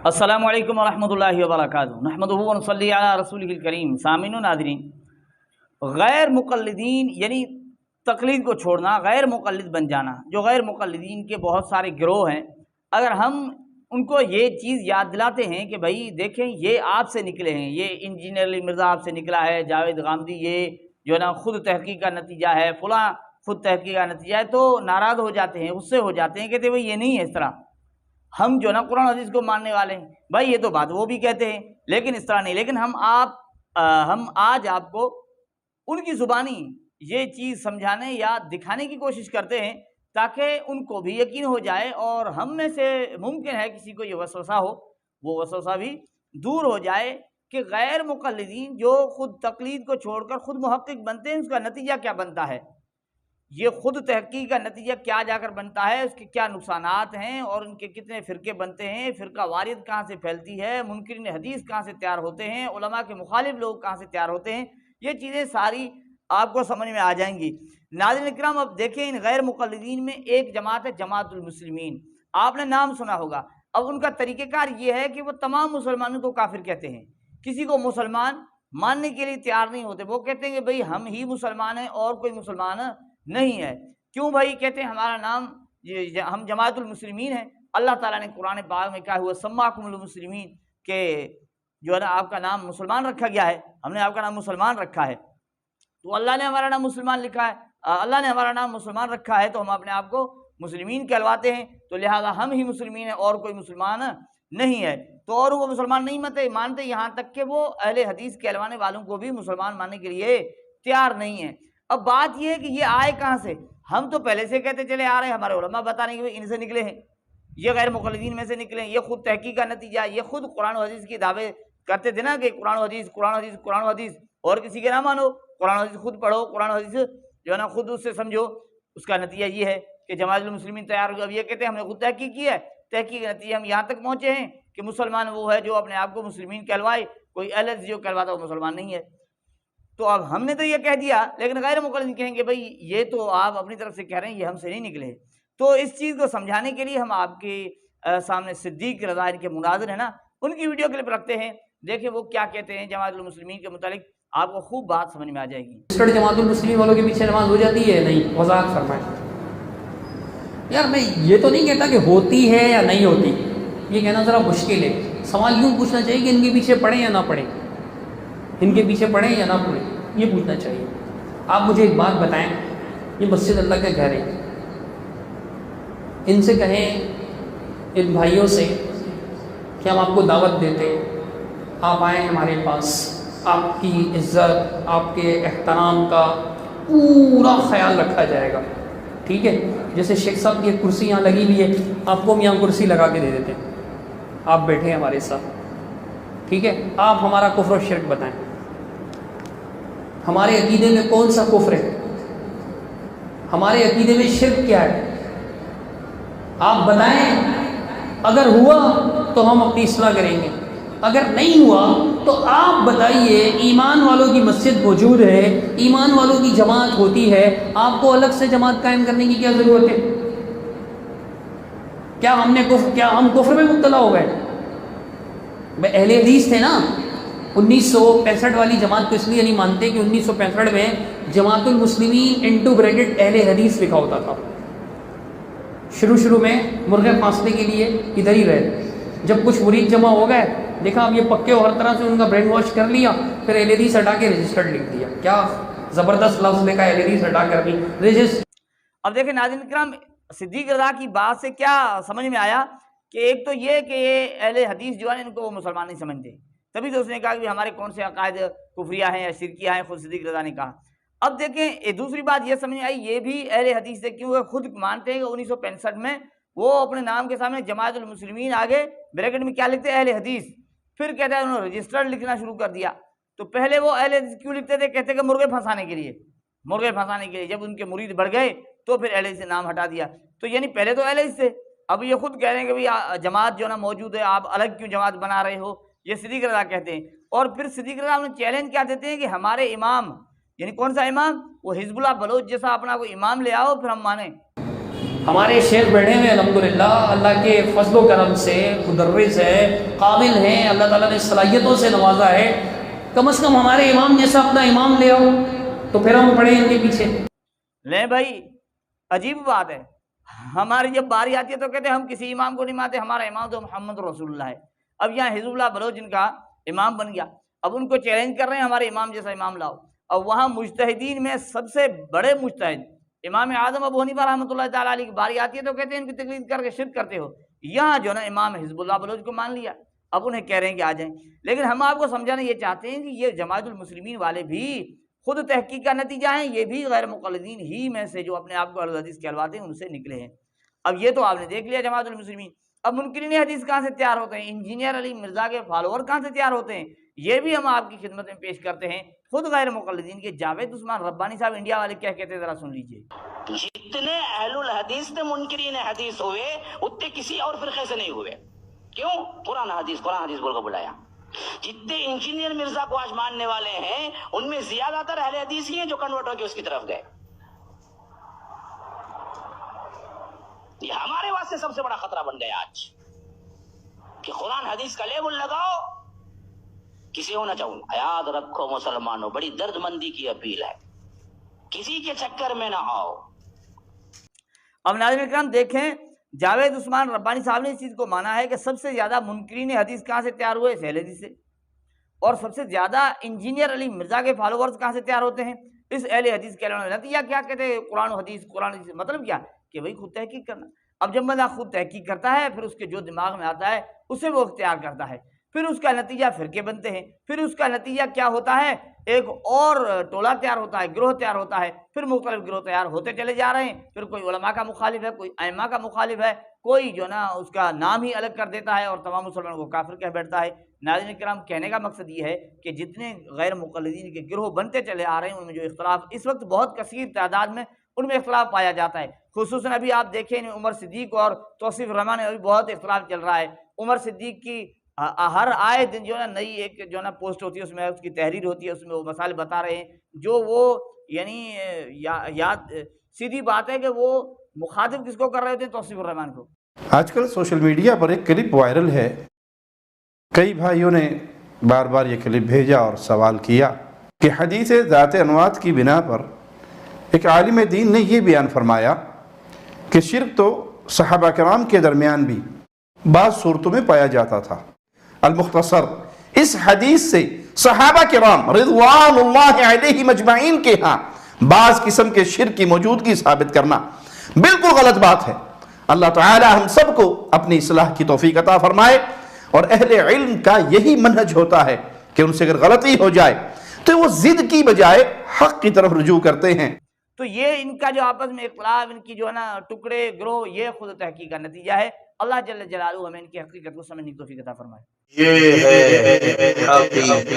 السلام علیکم ورحمۃ اللہ وبرکاتہ۔ نحمدہ و نصلی علی رسولہ الکریم۔ سامعین و ناظرین، غیر مقلدین یعنی تقلید کو چھوڑنا، غیر مقلد بن جانا، جو غیر مقلدین کے بہت سارے گروہ ہیں، اگر ہم ان کو یہ چیز یاد دلاتے ہیں کہ بھائی دیکھیں یہ آپ سے نکلے ہیں، یہ انجینئر علی مرزا آپ سے نکلا ہے، جاوید غامدی یہ جو ہے نا خود تحقیق کا نتیجہ ہے، فلاں خود تحقیق کا نتیجہ ہے، تو ناراض ہو جاتے ہیں، غصے ہو جاتے ہیں، کہتے ہیں بھائی یہ نہیں ہے اس طرح، ہم جو نا قرآن حدیث کو ماننے والے ہیں۔ بھائی یہ تو بات وہ بھی کہتے ہیں لیکن اس طرح نہیں، لیکن ہم آج آپ کو ان کی زبانی یہ چیز سمجھانے یا دکھانے کی کوشش کرتے ہیں تاکہ ان کو بھی یقین ہو جائے، اور ہم میں سے ممکن ہے کسی کو یہ وسوسہ ہو، وہ وسوسہ بھی دور ہو جائے کہ غیر مقلدین جو خود تقلید کو چھوڑ کر خود محقق بنتے ہیں، اس کا نتیجہ کیا بنتا ہے، یہ خود تحقیق کا نتیجہ کیا جا کر بنتا ہے، اس کے کیا نقصانات ہیں، اور ان کے کتنے فرقے بنتے ہیں، فرقہ واریت کہاں سے پھیلتی ہے، منکرین حدیث کہاں سے تیار ہوتے ہیں، علماء کے مخالف لوگ کہاں سے تیار ہوتے ہیں، یہ چیزیں ساری آپ کو سمجھ میں آ جائیں گی۔ ناظرین اکرام، اب دیکھیں ان غیر مقلدین میں ایک جماعت ہے جماعت المسلمین، آپ نے نام سنا ہوگا۔ اب ان کا طریقہ کار یہ ہے کہ وہ تمام مسلمانوں کو کافر کہتے ہیں، کسی کو مسلمان ماننے کے لیے تیار نہیں ہوتے، وہ کہتے ہیں کہ بھئی ہم ہی مسلمان ہیں اور کوئی مسلمان نہیں ہے۔ کیوں بھائی؟ کہتے ہیں ہمارا نام ہم جماعت المسلمین ہیں، اللہ تعالیٰ نے قرآن پاک میں کہا ہوا سماکم المسلمین کہ جو ہے نا آپ کا نام مسلمان رکھا گیا ہے، ہم نے آپ کا نام مسلمان رکھا ہے، تو اللہ نے ہمارا نام مسلمان لکھا ہے، اللہ نے ہمارا نام مسلمان رکھا ہے تو ہم اپنے آپ کو مسلمین کہلواتے ہیں، تو لہذا ہم ہی مسلمین ہیں اور کوئی مسلمان نہیں ہے۔ تو اور وہ مسلمان نہیں مانتے یہاں تک کہ وہ اہل حدیث کہلوانے والوں کو بھی مسلمان ماننے کے لیے تیار نہیں ہیں۔ اب بات یہ ہے کہ یہ آئے کہاں سے؟ ہم تو پہلے سے کہتے چلے آ رہے ہیں، ہمارے علماء بتانے کہ ان سے نکلے ہیں، یہ غیر مقلدین میں سے نکلے ہیں، یہ خود تحقیق کا نتیجہ، یہ خود قرآن و حدیث کی دعوے کرتے تھے نا کہ قرآن و حدیث قرآن و حدیث قرآن و حدیث، اور کسی کے نہ مانو، قرآن و حدیث خود پڑھو، قرآن و حدیث جو ہے نا خود اس سے سمجھو۔ اس کا نتیجہ یہ ہے کہ جماعت المسلمین تیار ہو، اب یہ کہتے ہیں ہم نے خود تحقیق کی ہے، تحقیق کا نتیجہ ہم یہاں تک پہنچے ہیں کہ مسلمان وہ ہے جو اپنے آپ کو مسلمین کہلوائے، کوئی اہل حدیث جو کہلواتا وہ مسلمان نہیں ہے۔ تو اب ہم نے تو یہ کہہ دیا، لیکن غیر مقلد کہیں گے بھئی یہ تو آپ اپنی طرف سے کہہ رہے ہیں، یہ ہم سے نہیں نکلے۔ تو اس چیز کو سمجھانے کے لیے ہم آپ کے سامنے صدیق رضا ان کے مناظر ہیں نا، ان کی ویڈیو کلپ رکھتے ہیں، دیکھیں وہ کیا کہتے ہیں جماعت المسلمین کے متعلق، آپ کو خوب بات سمجھ میں آ جائے گی۔ جماعت المسلمین والوں کے پیچھے نماز ہو جاتی ہے؟ نہیں، وضاحت فرمائیں۔ یار میں یہ تو نہیں کہتا کہ ہوتی ہے یا نہیں ہوتی، یہ کہنا ذرا مشکل ہے۔ سوال یوں پوچھنا چاہیے کہ ان کے پیچھے پڑھیں یا نہ پڑھیں، ان کے پیچھے پڑھیں یا نہ پڑھیں، یہ پوچھنا چاہیے۔ آپ مجھے ایک بات بتائیں، یہ مسجد اللہ کا گھر ہے، ان سے کہیں ان بھائیوں سے کہ ہم آپ کو دعوت دیتے، آپ آئیں ہمارے پاس، آپ کی عزت، آپ کے احترام کا پورا خیال رکھا جائے گا، ٹھیک ہے؟ جیسے شیخ صاحب کی ایک کرسی یہاں لگی ہوئی ہے، آپ کو ہم یہاں کرسی لگا کے دے دیتے ہیں، آپ بیٹھے ہمارے ساتھ، ٹھیک ہے؟ آپ ہمارا کفر و شرک بتائیں، ہمارے عقیدے میں کون سا کفر ہے، ہمارے عقیدے میں شرک کیا ہے، آپ بتائیں۔ اگر ہوا تو ہم اپنی اصلاح کریں گے، اگر نہیں ہوا تو آپ بتائیے۔ ایمان والوں کی مسجد موجود ہے، ایمان والوں کی جماعت ہوتی ہے، آپ کو الگ سے جماعت قائم کرنے کی کیا ضرورت ہے؟ کیا ہم کفر میں مبتلا ہو گئے؟ اہل حدیث تھے نا، 1965 والی جماعت کو اس لیے نہیں مانتے کہ 1965 میں جماعت المسلمین انٹو بریکٹ اہل حدیث لکھا ہوتا تھا۔ شروع میں مرغے پھانسنے کے لیے ادھر ہی رہے، جب کچھ مرید جمع ہو گئے، دیکھا اب یہ پکے ہو، ہر طرح سے ان کا برین واش کر لیا، پھر اہل حدیث ہٹا کے رجسٹرڈ لکھ دیا۔ کیا زبردست لفظ لکھا، اہل حدیث ہٹا کر بھی رجسٹر۔ اب دیکھیں ناظرین کرام، صدیق رضا کی بات سے کیا سمجھ میں آیا کہ ایک تو یہ کہ یہ اہل حدیث جو ہے ان کو وہ مسلمان نہیں سمجھتے، تبھی تو اس نے کہا کہ ہمارے کون سے عقائد کفریہ ہیں یا شرکیہ ہیں، خود صدیق رضا نے کہا۔ اب دیکھیں دوسری بات یہ سمجھ آئی، یہ بھی اہل حدیث سے کیوں خود مانتے ہیں کہ 1965 میں وہ اپنے نام کے سامنے جماعت المسلمین آگے بریکٹ میں کیا لکھتے ہیں؟ اہل حدیث، پھر کہتے ہیں انہوں نے رجسٹرڈ لکھنا شروع کر دیا۔ تو پہلے وہ اہل حدیث کیوں لکھتے تھے؟ کہتے کہ مرغے پھنسانے کے لیے، جب ان کے مرید بڑھ گئے تو پھر اہل حدیث سے نام ہٹا دیا۔ تو یعنی پہلے تو اہل حدیث تھے، اب یہ خود کہہ رہے ہیں کہ بھئی جماعت جو نا موجود ہے، آپ الگ کیوں جماعت بنا رہے ہو، یہ صدیق رضا کہتے ہیں۔ اور پھر صدیق رضا نے چیلنج کیا دیتے ہیں کہ ہمارے امام، یعنی کون سا امام؟ وہ حزب اللہ بلوچ جیسا اپنا کوئی امام لے آؤ پھر ہم مانیں۔ ہمارے شیخ بیٹھے ہوئے الحمدللہ اللہ کے فضل و کرم سے مدرس ہے، قابل ہیں، اللہ تعالیٰ نے صلاحیتوں سے نوازا ہے، کم از کم ہمارے امام جیسا اپنا امام لے آؤ تو پھر ہم پڑھیں ان کے پیچھے۔ لیں بھائی، عجیب بات ہے، ہماری جب باری آتی ہے تو کہتے ہیں ہم کسی امام کو نہیں مانتے، ہمارا امام تو محمد رسول اللہ ہے۔ اب یہاں حزب اللہ بلوچ جن کا امام بن گیا، اب ان کو چیلنج کر رہے ہیں ہمارے امام جیسا امام لاؤ۔ اب وہاں مجتہدین میں سب سے بڑے مجتہد امام اعظم ابو حنیفہ رحمۃ اللہ تعالیٰ علیہ کی باری آتی ہے تو کہتے ہیں ان کی تقلید کر کے شرک کرتے ہو۔ یہاں جو نا امام حزب اللہ بلوچ کو مان لیا، اب انہیں کہہ رہے ہیں کہ آ جائیں۔ لیکن ہم آپ کو سمجھانا یہ چاہتے ہیں کہ یہ جماعت المسلمین والے بھی خود تحقیق کا نتیجہ ہیں، یہ بھی غیر مقلدین ہی میں سے جو اپنے آپ کو اہل حدیث کہلواتے ہیں ان سے نکلے ہیں۔ اب یہ تو آپ نے دیکھ لیا جماعت المسلمین، اب منکرین حدیث کہاں سے تیار ہوتے ہیں؟ انجینئر علی مرزا کے فالوور کہاں سے تیار ہوتے ہیں؟ یہ بھی ہم آپ کی خدمت میں پیش کرتے ہیں، خود غیر مقلدین کے جاوید عثمان ربانی صاحب انڈیا والے کیا کہتے ہیں، ذرا سن لیجئے۔ جتنے اہل الحدیث نے منکرین حدیث ہوئے اتنے کسی اور فرقے سے نہیں ہوئے۔ کیوں؟ قرآن حدیث بول کر بلایا۔ جتنے انجینئر مرزا کو آج ماننے والے ہیں ان میں زیادہ تر اہل حدیث ہی ہیں جو کنورٹ ہو کے اس کی طرف گئے۔ یہ ہمارے واسطے سب سے بڑا خطرہ بن گیا آج کہ قرآن حدیث کا لیبل لگاؤ، کسی ہو نہ چاہوں۔ یاد رکھو مسلمانوں، بڑی درد مندی کی اپیل ہے، کسی کے چکر میں نہ آؤ۔ اب ناظرین کرام دیکھیں، جاوید عثمان ربانی صاحب نے اس چیز کو مانا ہے کہ سب سے زیادہ منکرین حدیث کہاں سے تیار ہوئے؟ اہل حدیث سے، اور سب سے زیادہ انجینئر علی مرزا کے فالوورز کہاں سے تیار ہوتے ہیں؟ اس اہل حدیث کے علماء۔ نتیجہ کیا کہتے ہیں؟ قرآن و حدیث، قرآن حدیث مطلب کیا کہ بھائی خود تحقیق کرنا۔ اب جب بندہ خود تحقیق کرتا ہے پھر اس کے جو دماغ میں آتا ہے اسے وہ اختیار کرتا ہے، پھر اس کا نتیجہ فرقے بنتے ہیں، پھر اس کا نتیجہ کیا ہوتا ہے؟ ایک اور ٹولہ تیار ہوتا ہے، گروہ تیار ہوتا ہے، پھر مختلف گروہ تیار ہوتے چلے جا رہے ہیں، پھر کوئی علماء کا مخالف ہے، کوئی ائمہ کا مخالف ہے، کوئی جو نا اس کا نام ہی الگ کر دیتا ہے اور تمام مسلمانوں کو کافر کہہ بیٹھتا ہے۔ ناظرین کرام، کہنے کا مقصد یہ ہے کہ جتنے غیر مقلدین کے گروہ بنتے چلے آ رہے ہیں ان میں جو اختلاف اس وقت بہت کثیر تعداد میں ان میں اختلاف پایا جاتا ہے، خصوصاً ابھی آپ دیکھیں عمر صدیق اور توصیف الرحمٰن میں ابھی بہت اختلاف چل رہا ہے۔ عمر صدیق کی ہر آئے دن جو ہے نا نئی ایک جو ہے نا پوسٹ ہوتی ہے، اس میں اس کی تحریر ہوتی ہے، اس میں وہ مسائل بتا رہے ہیں جو وہ یعنی یاد سیدھی بات ہے کہ وہ مخاطب کس کو کر رہے ہوتے ہیں؟ توصیف الرحمٰن کو۔ آج کل سوشل میڈیا پر ایک کلپ وائرل ہے، کئی بھائیوں نے بار بار یہ کلپ بھیجا اور سوال کیا کہ حدیث ذات انوات کی بنا پر ایک عالم دین نے یہ بیان فرمایا کہ شرک تو صحابہ کرام کے درمیان بھی بعض صورتوں میں پایا جاتا تھا۔ المختصر، اس حدیث سے صحابہ کرام رضوان اللہ علیہم اجمعین کے ہاں بعض قسم کے شرک کی موجودگی ثابت کرنا بالکل غلط بات ہے۔ اللہ تعالی ہم سب کو اپنی اصلاح کی توفیق عطا فرمائے، اور اہل علم کا یہی منہج ہوتا ہے کہ ان سے اگر غلطی ہو جائے تو وہ ضد کی بجائے حق کی طرف رجوع کرتے ہیں۔ تو یہ ان کا جو آپس میں اختلاف، ان کی جو ہے نا ٹکڑے گروہ، یہ خود تحقیق کا نتیجہ ہے۔ اللہ جل جلالہ ہمیں ان کی حقیقت کو سمجھنے کی توفیق عطا فرمائے۔ یہ ہے حقیقت۔